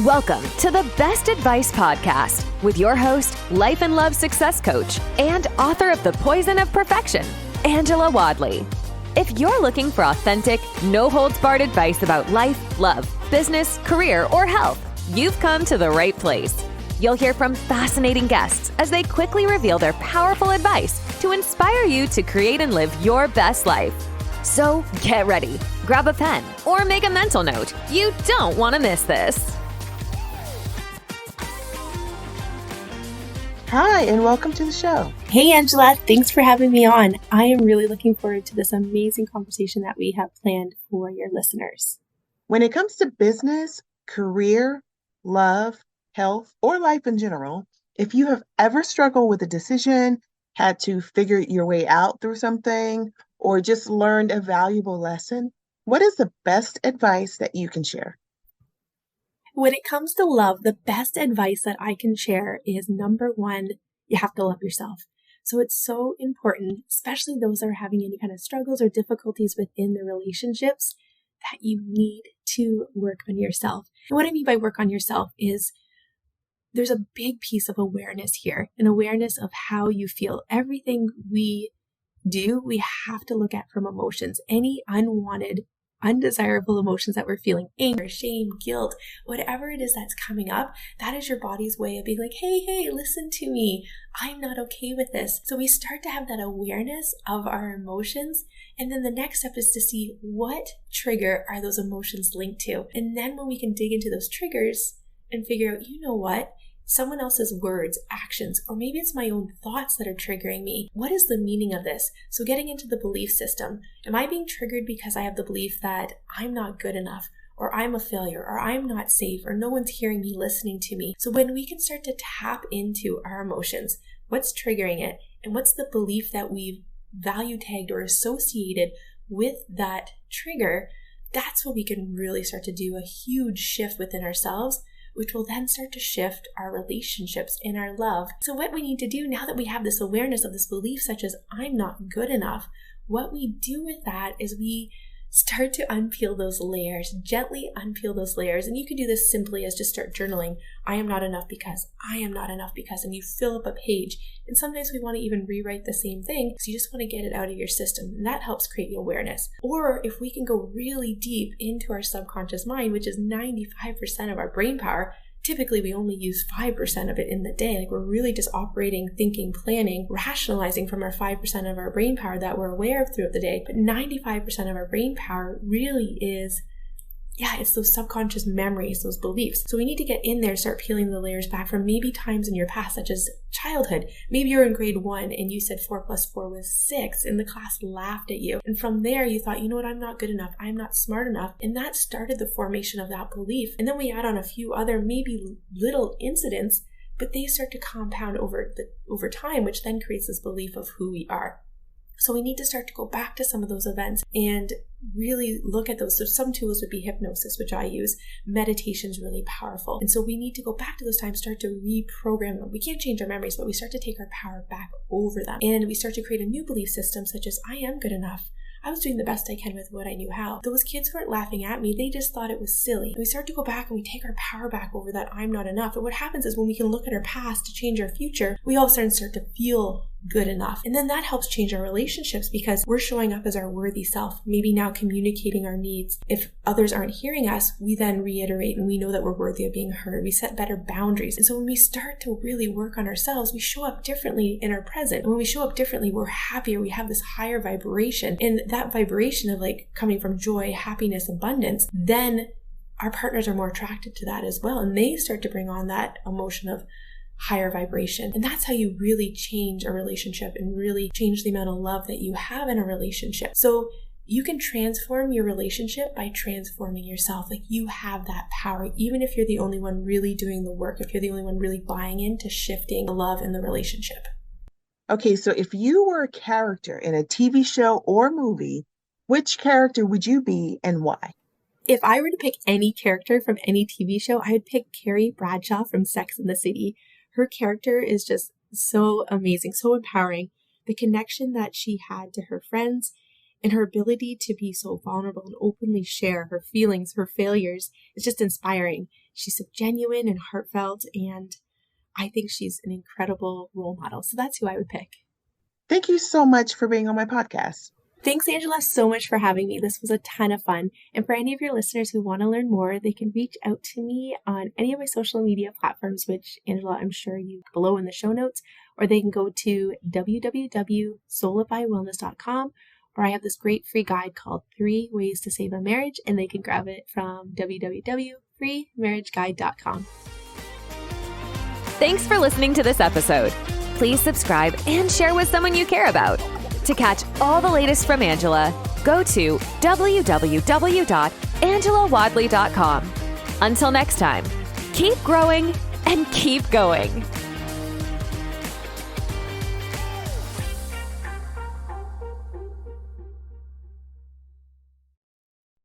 Welcome to the Best Advice Podcast with your host, life and love success coach, and author of The Poison of Perfection, Angela Wadley. If you're looking for authentic, no-holds-barred advice about life, love, business, career, or health, you've come to the right place. You'll hear from fascinating guests as they quickly reveal their powerful advice to inspire you to create and live your best life. So get ready, grab a pen, or make a mental note. You don't want to miss this. Hi, and welcome to the show. Hey, Angela. Thanks for having me on. I am really looking forward to this amazing conversation that we have planned for your listeners. When it comes to business, career, love, health, or life in general, if you have ever struggled with a decision, had to figure your way out through something, or just learned a valuable lesson, what is the best advice that you can share? When it comes to love, the best advice that I can share is number one, you have to love yourself. So it's so important, especially those that are having any kind of struggles or difficulties within their relationships, that you need to work on yourself. And what I mean by work on yourself is there's a big piece of awareness here, an awareness of how you feel. Everything we do, we have to look at from emotions. Any unwanted, undesirable emotions that we're feeling, anger, shame, guilt, whatever it is that's coming up, that is your body's way of being like, hey, listen to me. I'm not okay with this. So we start to have that awareness of our emotions. And then the next step is to see what trigger are those emotions linked to. And then when we can dig into those triggers and figure out, you know what? Someone else's words, actions, or maybe it's my own thoughts that are triggering me. What is the meaning of this? So getting into the belief system. Am I being triggered because I have the belief that I'm not good enough, or I'm a failure, or I'm not safe, or no one's hearing me, listening to me? So when we can start to tap into our emotions, what's triggering it, and what's the belief that we've value tagged or associated with that trigger, that's when we can really start to do a huge shift within ourselves, which will then start to shift our relationships and our love. So what we need to do now that we have this awareness of this belief, such as I'm not good enough, what we do with that is we start to unpeel those layers, gently unpeel those layers. And you can do this simply as just start journaling. I am not enough because, I am not enough because, and you fill up a page. And sometimes we want to even rewrite the same thing because you just want to get it out of your system. And that helps create awareness. Or if we can go really deep into our subconscious mind, which is 95% of our brain power, typically we only use 5% of it in the day. Like we're really just operating, thinking, planning, rationalizing from our 5% of our brain power that we're aware of throughout the day. But 95% of our brain power really is, it's those subconscious memories, those beliefs. So we need to get in there, start peeling the layers back from maybe times in your past, such as childhood. Maybe you're in grade 1 and you said 4 plus 4 was 6 and the class laughed at you. And from there you thought, you know what, I'm not good enough. I'm not smart enough. And that started the formation of that belief. And then we add on a few other maybe little incidents, but they start to compound over time, which then creates this belief of who we are. So we need to start to go back to some of those events and really look at those. So some tools would be hypnosis, which I use. Meditation is really powerful. And so we need to go back to those times, start to reprogram them. We can't change our memories, but we start to take our power back over them. And we start to create a new belief system, such as I am good enough. I was doing the best I can with what I knew how. Those kids weren't laughing at me. They just thought it was silly. And we start to go back and we take our power back over that I'm not enough. And what happens is when we can look at our past to change our future, we all of a sudden start to feel good enough. And then that helps change our relationships because we're showing up as our worthy self, maybe now communicating our needs. If others aren't hearing us, we then reiterate and we know that we're worthy of being heard. We set better boundaries. And so when we start to really work on ourselves, we show up differently in our present. And when we show up differently, we're happier. We have this higher vibration. And that vibration of like coming from joy, happiness, abundance, then our partners are more attracted to that as well. And they start to bring on that emotion of higher vibration. And that's how you really change a relationship and really change the amount of love that you have in a relationship. So you can transform your relationship by transforming yourself. Like you have that power, even if you're the only one really doing the work, if you're the only one really buying into shifting the love in the relationship. Okay, so if you were a character in a TV show or movie, which character would you be and why? If I were to pick any character from any TV show, I would pick Carrie Bradshaw from Sex and the City. Her character is just so amazing, so empowering. The connection that she had to her friends and her ability to be so vulnerable and openly share her feelings, her failures, is just inspiring. She's so genuine and heartfelt, and I think she's an incredible role model. So that's who I would pick. Thank you so much for being on my podcast. Thanks, Angela, so much for having me. This was a ton of fun. And for any of your listeners who want to learn more, they can reach out to me on any of my social media platforms, which, Angela, I'm sure you below in the show notes, or they can go to www.soulifywellness.com, or I have this great free guide called 3 Ways to Save a Marriage, and they can grab it from www.freemarriageguide.com. Thanks for listening to this episode. Please subscribe and share with someone you care about. To catch all the latest from Angela, go to www.angelawadley.com. Until next time, keep growing and keep going.